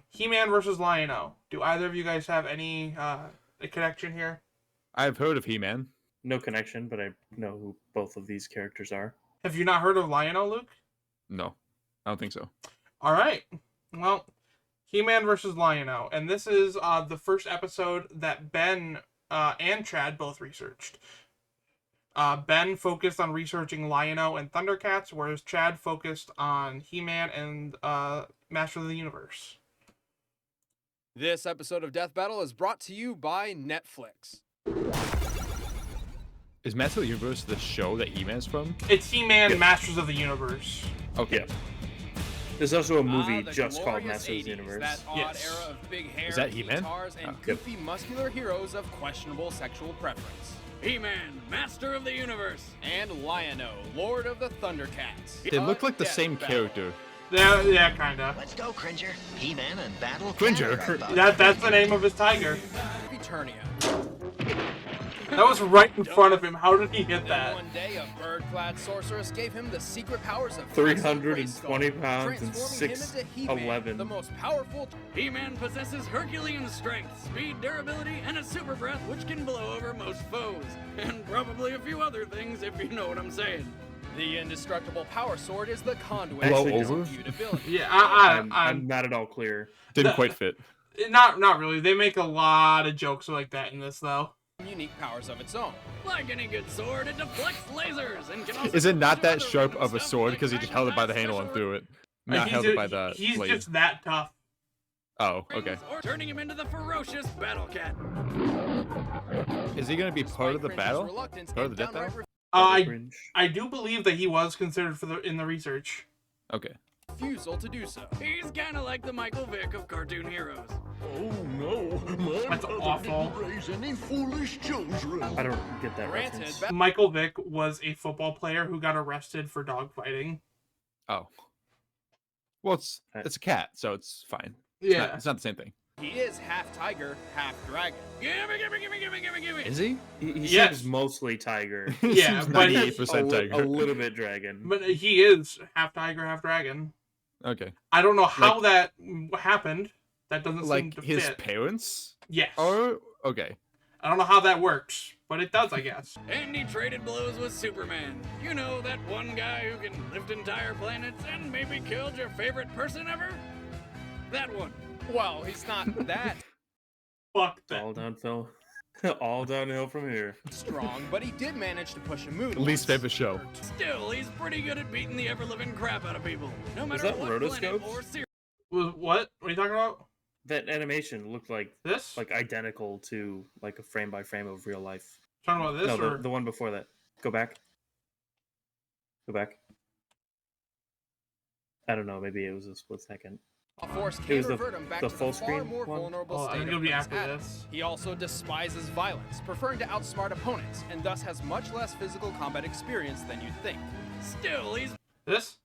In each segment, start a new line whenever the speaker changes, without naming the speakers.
He-Man versus Lion-O. Do either of you guys have any connection here?
I've heard of He-Man.
No connection, but I know who both of these characters are.
Have you not heard of Lion-O, Luke?
No, I don't think so.
All right. Well, He-Man versus Lion-O. And this is the first episode that Ben and Chad both researched. Ben focused on researching Lion-O and Thundercats, whereas Chad focused on He-Man and Master of the Universe.
This episode of Death Battle is brought to you by Netflix.
Is Master of the Universe the show that He-Man's from?
It's He-Man, Masters of the Universe.
Okay.
Yeah. There's also a movie just called Masters of the Universe.
That odd
Yes.
era of big hair,
Is that He-Man?
guitars, and goofy muscular heroes of questionable sexual preference.
He-Man, Master of the Universe.
And Lion-O, Lord of the Thundercats.
They look like the
Death
same
Battle.
character.
Yeah, kinda.
Let's go, Cringer. He-Man and Battle
Cringer?
Cat are about
That's the name of his tiger.
Eternia.
That was right in front of him. How did he hit
Then
that?
one day, a bird-clad sorceress gave him the secret powers of
320
Grayskull,
pounds and
transforming him into He-Man,
6'11".
the most powerful.
He-Man possesses Herculean strength, speed, durability, and a super breath which can blow over most foes. And probably a few other things if you know what I'm saying.
The indestructible power sword is the conduit
Blow
to
over?
mutability.
Yeah,
I'm not at all clear.
Didn't quite fit.
not really. They make a lot of jokes like that in this, though.
Unique powers of its own.
Like any good sword, it deflects lasers and can also
Is it not
punch
that
other
sharp
random
of a
stuff
sword
like
because he just held it by the handle and threw it? Not held it by the
He's
blade.
just that tough.
Oh, okay.
rings or turning him into the ferocious Battle Cat.
Is he gonna be part of the
Despite
battle?
Cringe's reluctance
Part of
and
the death
downright
battle?
Cringe.
I do believe that he was considered in the research.
Okay.
refusal to do so.
He's kind of like the Michael Vick of cartoon heroes.
Oh no, my
That's
mother
awful.
didn't raise any foolish children.
I don't get that
Granted,
reference.
Michael Vick was a football player who got arrested for dogfighting.
Oh. Well, it's a cat, so it's fine.
Yeah.
It's not the same thing.
he is half tiger, half dragon.
Gimme, gimme, gimme, gimme, gimme, gimme.
Is he?
He
Yes.
seems mostly tiger.
He
Yeah,
seems
but
98%
a
tiger.
little bit dragon.
But he is half tiger, half dragon.
Okay.
I don't know how that happened. That doesn't seem
Like
to
his
fit.
parents?
Yes.
Oh, okay.
I don't know how that works, but it does, I guess.
And he traded blows with Superman. You know, that one guy who can lift entire planets and maybe killed your favorite person ever? That one.
Well, he's not that
Fuck that.
All downhill. All downhill from here.
strong, but he did manage to push a moon.
Least
once.
favorite show.
Still, he's pretty good at beating the ever-living crap out of people. No matter
that
what planet
rotoscopes?
or series.
What? What are you talking about?
That animation looked like
This?
identical to like a frame by frame of real life.
Talking about this
No,
or
the one before that. Go back. Go back. I don't know. Maybe it was a split second.
A force
It
can
was the-
revert him back
the
to
full
the far
screen
more
one?
vulnerable
Oh, I
state
think
of
it'll be
Prince
after
Adam.
this.
He also despises violence, preferring to outsmart opponents, and thus has much less physical combat experience than you'd think.
Still, he's
this?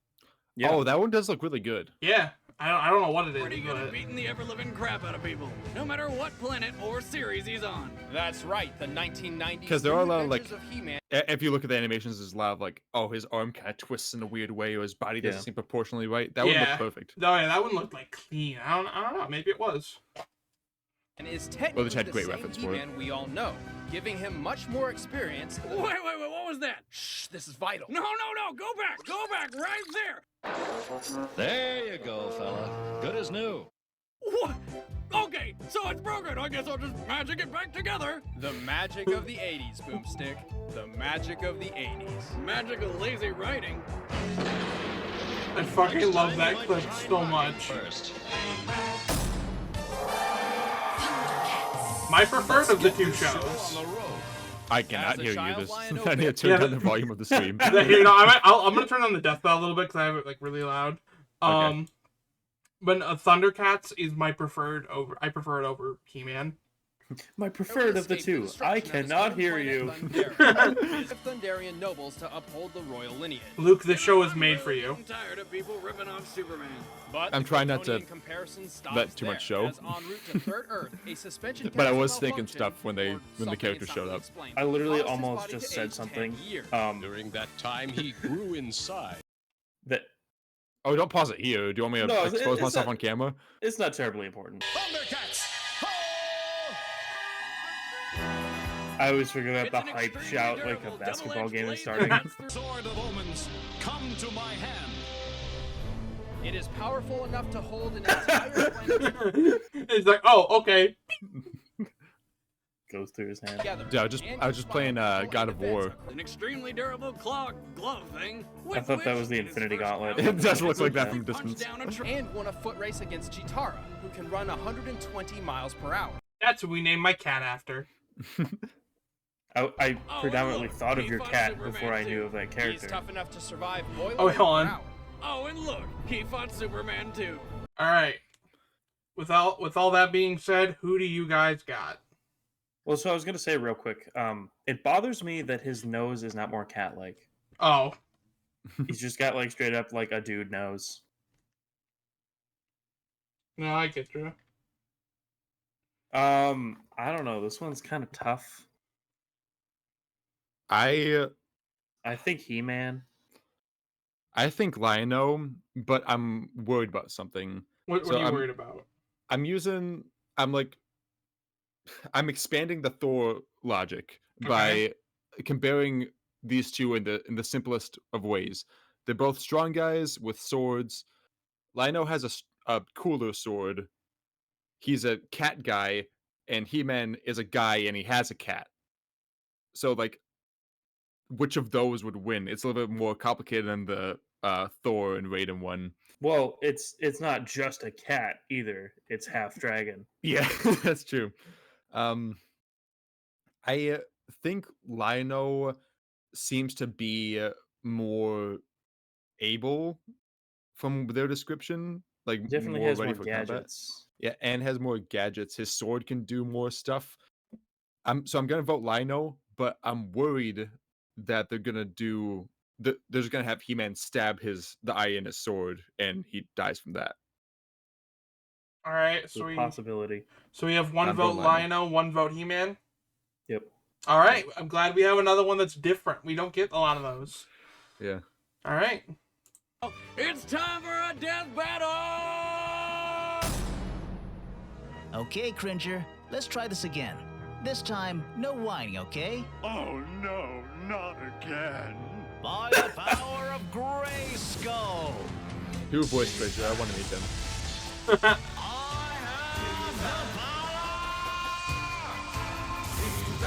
Yeah.
Oh, that one does look really good.
Yeah. I don't know what it is.
pretty good at
But
beating the ever-living crap out of people. No matter what planet or series he's on.
That's right, the 1990s
'Cause there are a lot of,
Adventures of He-Man.
If you look at the animations, there's a lot of like, oh, his arm kind of twists in a weird way, or his body doesn't
Yeah.
seem proportionally right. That would
Yeah.
look perfect.
Oh yeah, that one looked like clean. I don't know. Maybe it was.
And is
Well,
technically
they had
the
great
same
reference for it.
He-Man we all know, giving him much more experience.
Wait, what was that?
Shh, this is vital.
No, go back, right there.
There you go, fella. Good as new.
What? Okay, so it's broken. I guess I'll just magic it back together.
The magic of the 80s, Boomstick. The magic of the 80s.
Magic of lazy writing.
I fucking love that clip so much.
First.
My preferred of the two
On
shows.
the road.
I cannot
As a
hear you.
child
This.
lion
I need to turn
Yeah,
down the volume of the stream.
You know, I'm gonna turn on the death bell a little bit because I have it like really loud.
Okay.
But Thundercats is my preferred over. I prefer it over He-Man.
My preferred of the
Escape
two.
destruction
I
of his
cannot
home
hear
planet
you.
Thundera. Of Thunderian nobles to uphold the royal lineage.
Luke, this show is made for you.
I'm tired of people ripping off Superman.
But
I'm
the
trying not to
Kryptonian comparison stops
let too much
there,
show.
as en route to Third Earth, a suspension
But I
capsule
was thinking
malfunctioned
stuff when
or
the
something
characters showed up.
unexplained.
I literally
Caused his
almost
body
just
to
said
age 10
something.
years.
During that time, he grew in size.
That
Oh, don't pause it here. Do you want me to
No,
expose
it's
myself
not-
on camera?
It's not terribly important.
Thudercats!
I always figure that
It's
the
an
hype
extremely
shout like a
durable
basketball
double-edged
game is
blade
starting.
that cuts through-
Sword of Omens, come to my hand.
It is powerful enough to hold an entire planet
It's like, oh, okay.
Goes through his hand.
together.
Yeah, I was just
and
playing
combine
God of
defense
War.
An extremely durable claw glove thing.
I thought that was the Infinity Gauntlet.
It does look like that from a distance.
And won a foot race against Chitara, who can run 120 miles per hour.
That's who we named my cat after.
I predominantly
look,
thought of
he
your
fought
cat
Superman
before I
too.
knew of that
He's
character.
tough enough to survive boiling
Oh, hold on.
drought.
Oh, and look, he fought Superman too.
All right. With all that being said, who do you guys got?
Well, so I was gonna say real quick. It bothers me that his nose is not more cat-like.
Oh,
He's just got like straight up like a dude nose.
no, I get you.
I don't know. This one's kind of tough.
I
I think He-Man.
think Lion-O, but I'm worried about something.
What
So
are you
I'm-
worried about?
I'm expanding the Thor logic by comparing these two in the simplest of ways. They're both strong guys with swords. Lion-O has a cooler sword. He's a cat guy, and He-Man is a guy and he has a cat. So like, which of those would win? It's a little bit more complicated than the Thor and Raiden one.
Well, it's not just a cat either. It's half dragon.
Yeah, that's true. I think Lion-O seems to be more able from their description, like
Definitely
more
has
ready
more
for combat.
gadgets.
Yeah, and has more gadgets. His sword can do more stuff. I'm gonna vote Lion-O, but I'm worried that they're gonna there's gonna have He-Man stab the eye in his sword, and he dies from that.
All right,
It's a possibility.
so we have one
I'm
vote
voting Lion-O.
Lion-O, one vote He-Man.
Yep.
All right, I'm glad we have another one that's different. We don't get a lot of those.
Yeah.
All right.
It's time for a death battle!
Okay, Cringer, let's try this again. This time, no whining, okay?
Oh no, not again.
By the power of Grayskull!
Who voiced Fraser? I want to meet him.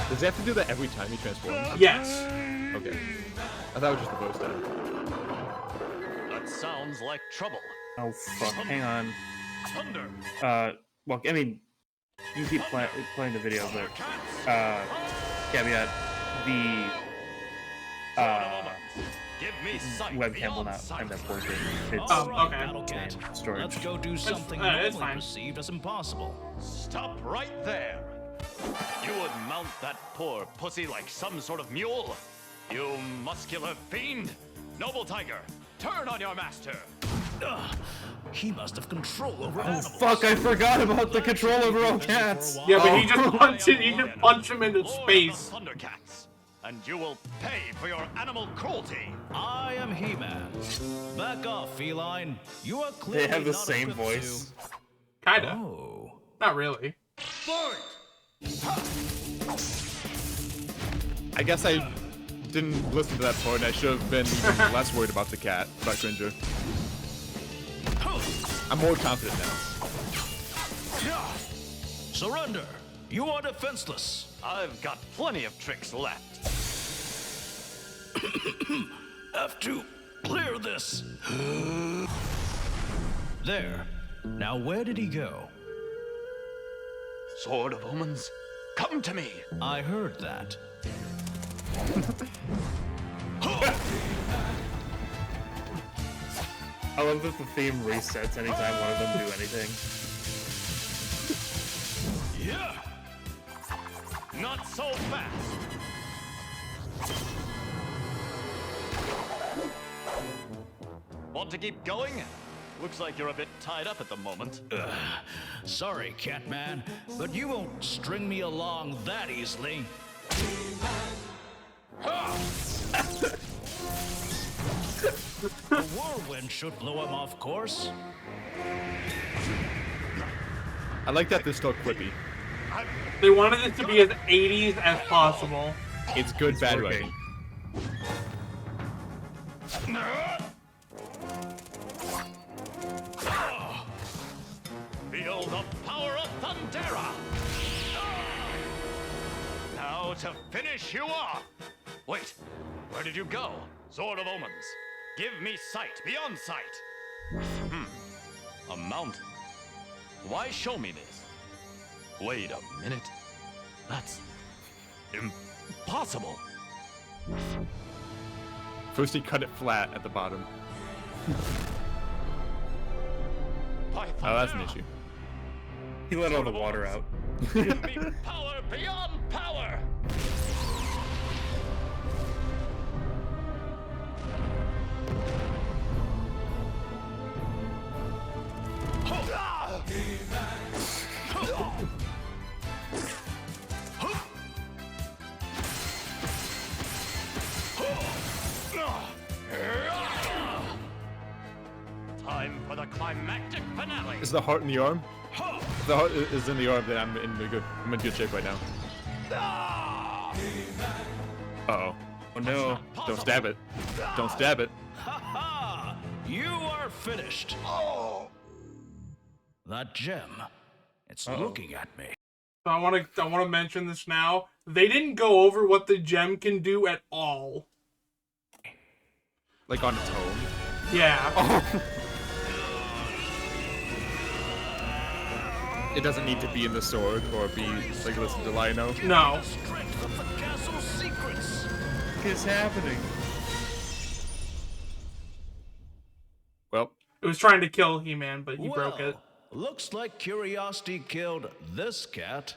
Does he have to do that every time he transforms?
Yes.
Okay. I thought it was just the voice time.
That sounds like trouble.
Oh fuck! Hang on.
Thunder!
Well, I mean, you can keep playing the video, but caveat: the
Give me sight
webcam will
beyond
not
sight.
end up working. It's
Oh, okay.
Battlecat.
storage.
Let's go do something
it's
normally
fine.
perceived as impossible.
Stop right there. You would mount that poor pussy like some sort of mule? You muscular fiend! Noble tiger, turn on your master!
Ugh, he must have control over
Oh
animals.
fuck! I forgot about the control over all cats.
Yeah, but he
Oh.
just punched him into
Lord of
space.
the Thundercats, and you will pay for your animal cruelty!
I am He-Man. Back off, feline. You are clearly
They have the
not
same
equipped
voice.
Kinda.
Oh.
Not really.
I guess I didn't listen to that part, and I should have been even less worried about the cat, about Cringer. I'm more confident now.
Surrender. You are defenseless.
I've got plenty of tricks left.
Have to clear this. There. Now where did he go?
Sword of Omens, come to me!
I heard that.
I love that the theme resets anytime one of them do anything.
Yeah! Not so fast! Want to keep going? Looks like you're a bit tied up at the moment.
Sorry, Catman, but you won't string me along that easily. The whirlwind should blow him off course.
I like that they're still quippy.
They wanted it to be as 80s as possible.
It's good bad
working.
writing.
Feel the power of Thundera! Now to finish you off! Wait, where did you go? Sword of Omens. Give me sight beyond sight. A mountain. Why show me this? Wait a minute. That's impossible.
First he cut it flat at the bottom.
By
Oh, that's an
Thundera,
issue.
He let all the water out.
Give me power beyond power! Time for the climactic finale.
Is the heart in the arm? If the heart is in the arm, then I'm in good shape right now. Uh-oh.
Oh no.
Don't stab it. Don't stab it.
Ha ha! You are finished. That gem, it's looking at me.
So I want to mention this now. They didn't go over what the gem can do at all.
Like on its own.
Yeah.
It doesn't need to be in the sword or be like listen to Lino.
No.
Strength of the castle's secrets.
What is happening?
Well,
It was trying to kill He-Man, but he broke it.
Looks like curiosity killed this cat.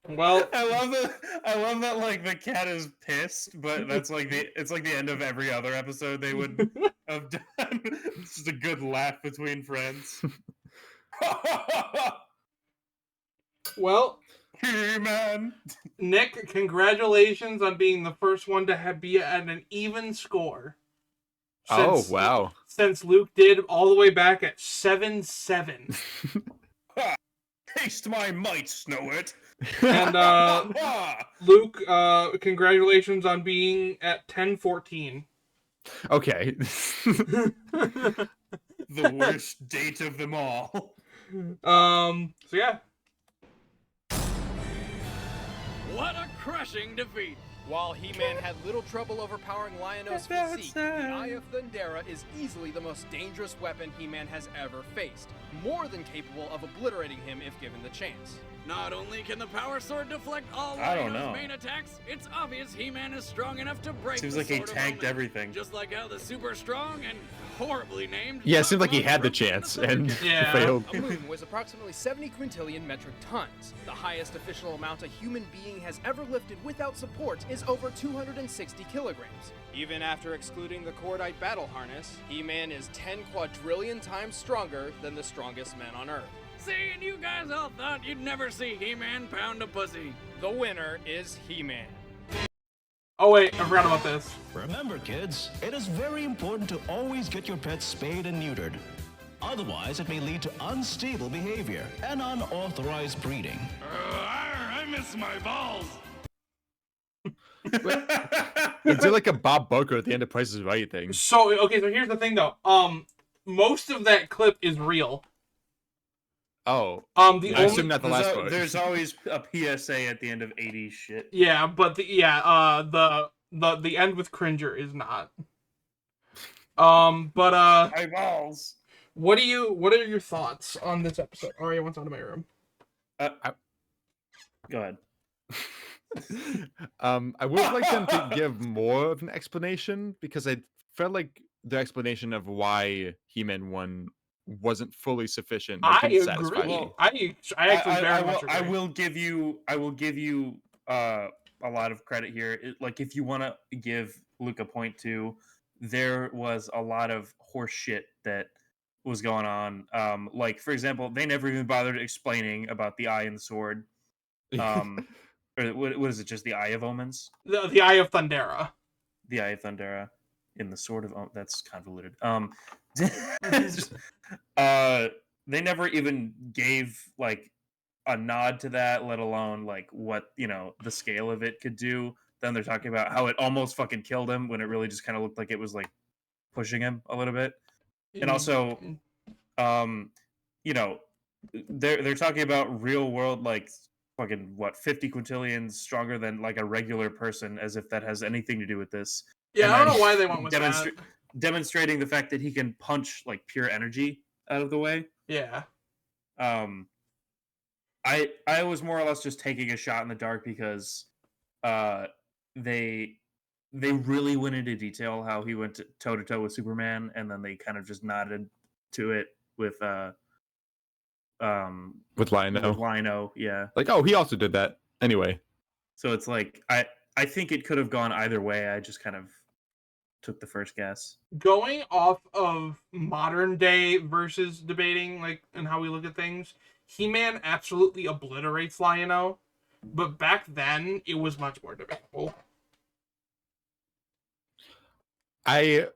Well,
I love that like the cat is pissed, but that's like it's like the end of every other episode they would have done. It's just a good laugh between friends.
well,
He-Man.
Nick, congratulations on being the first one to be at an even score.
oh wow.
Since Luke did all the way back at 7-7.
Taste my might, Snowit.
And Luke, congratulations on being at 10-14.
Okay.
The worst date of them all.
So yeah.
What a crushing defeat!
While He-Man had little trouble overpowering Lion-O's physique, the Eye of Thundera is easily the most dangerous weapon He-Man has ever faced, more than capable of obliterating him if given the chance.
Not only can the Power Sword deflect all
I don't
Lion-O's
know.
main attacks, it's obvious He-Man is strong enough to break
Seems
the
like he
Sword of
tanked
Omen.
everything.
Just like how the super strong and horribly named...
Yeah, it seemed like he
Rock-Rock
had the
broke down
chance
the
and
Thudercats.
Yeah.
failed.
A moon weighs approximately 70 quintillion metric tons. The highest official amount a human being has ever lifted without support is over 260 kilograms. Even after excluding the cordite battle harness, He-Man is 10 quadrillion times stronger than the strongest men on Earth.
See, and you guys all thought you'd never see He-Man pound a pussy.
The winner is He-Man.
Oh wait, I forgot about this.
Remember, kids, it is very important to always get your pets spayed and neutered. Otherwise, it may lead to unstable behavior and unauthorized breeding.
I miss my balls.
It's like a Bob Barker at the end of Price is Right thing.
So okay, so here's the thing though. Most of that clip is real.
Oh.
The
I
only
assume not the last
there's,
part.
there's always a PSA at the end of 80s shit.
yeah, but the end with Cringer is not. But
My balls.
what are your thoughts on this episode? Aria wants out of my room.
Go ahead.
I would like them to give more of an explanation because I felt like the explanation of why He-Man won wasn't fully sufficient. Like,
I
didn't satisfy
agree.
me.
I actually very much agree.
I will give you a lot of credit here. Like if you want to give Luke a point too, there was a lot of horse shit that was going on. Like for example, they never even bothered explaining about the eye and the sword. or what is it? Just the Eye of Omens?
The Eye of Thundera.
The Eye of Thundera in the Sword of that's convoluted. They never even gave like a nod to that, let alone like what the scale of it could do. Then they're talking about how it almost fucking killed him when it really just kind of looked like it was like pushing him a little bit. And also, they're talking about real world like fucking 50 quintillions stronger than like a regular person, as if that has anything to do with this.
Yeah,
And
I don't
then
know why they went with that.
Demonstrating the fact that he can punch like pure energy out of the way.
Yeah.
I was more or less just taking a shot in the dark because they really went into detail how he went toe to toe with Superman, and then they kind of just nodded to it with Lino.
With
Lino, yeah.
Like, oh, he also did that anyway.
So it's like I think it could have gone either way. I just kind of took the first guess.
Going off of modern day versus debating, like, and how we look at things, He-Man absolutely obliterates Lion-O, but back then it was much more debatable.
I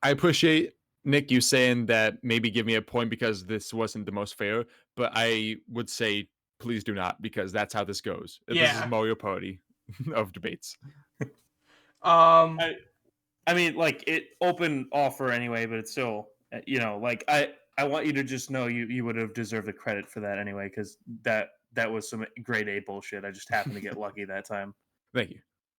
appreciate, Nick, you saying that maybe give me a point because this wasn't the most fair, but I would say please do not, because that's how this goes. This
Yeah.
is Mario Party of debates.
I mean, like, it open offer anyway, but it's still, like, I want you to just know you would have deserved the credit for that anyway, because that was some grade A bullshit. I just happened to get lucky that time.
Thank you.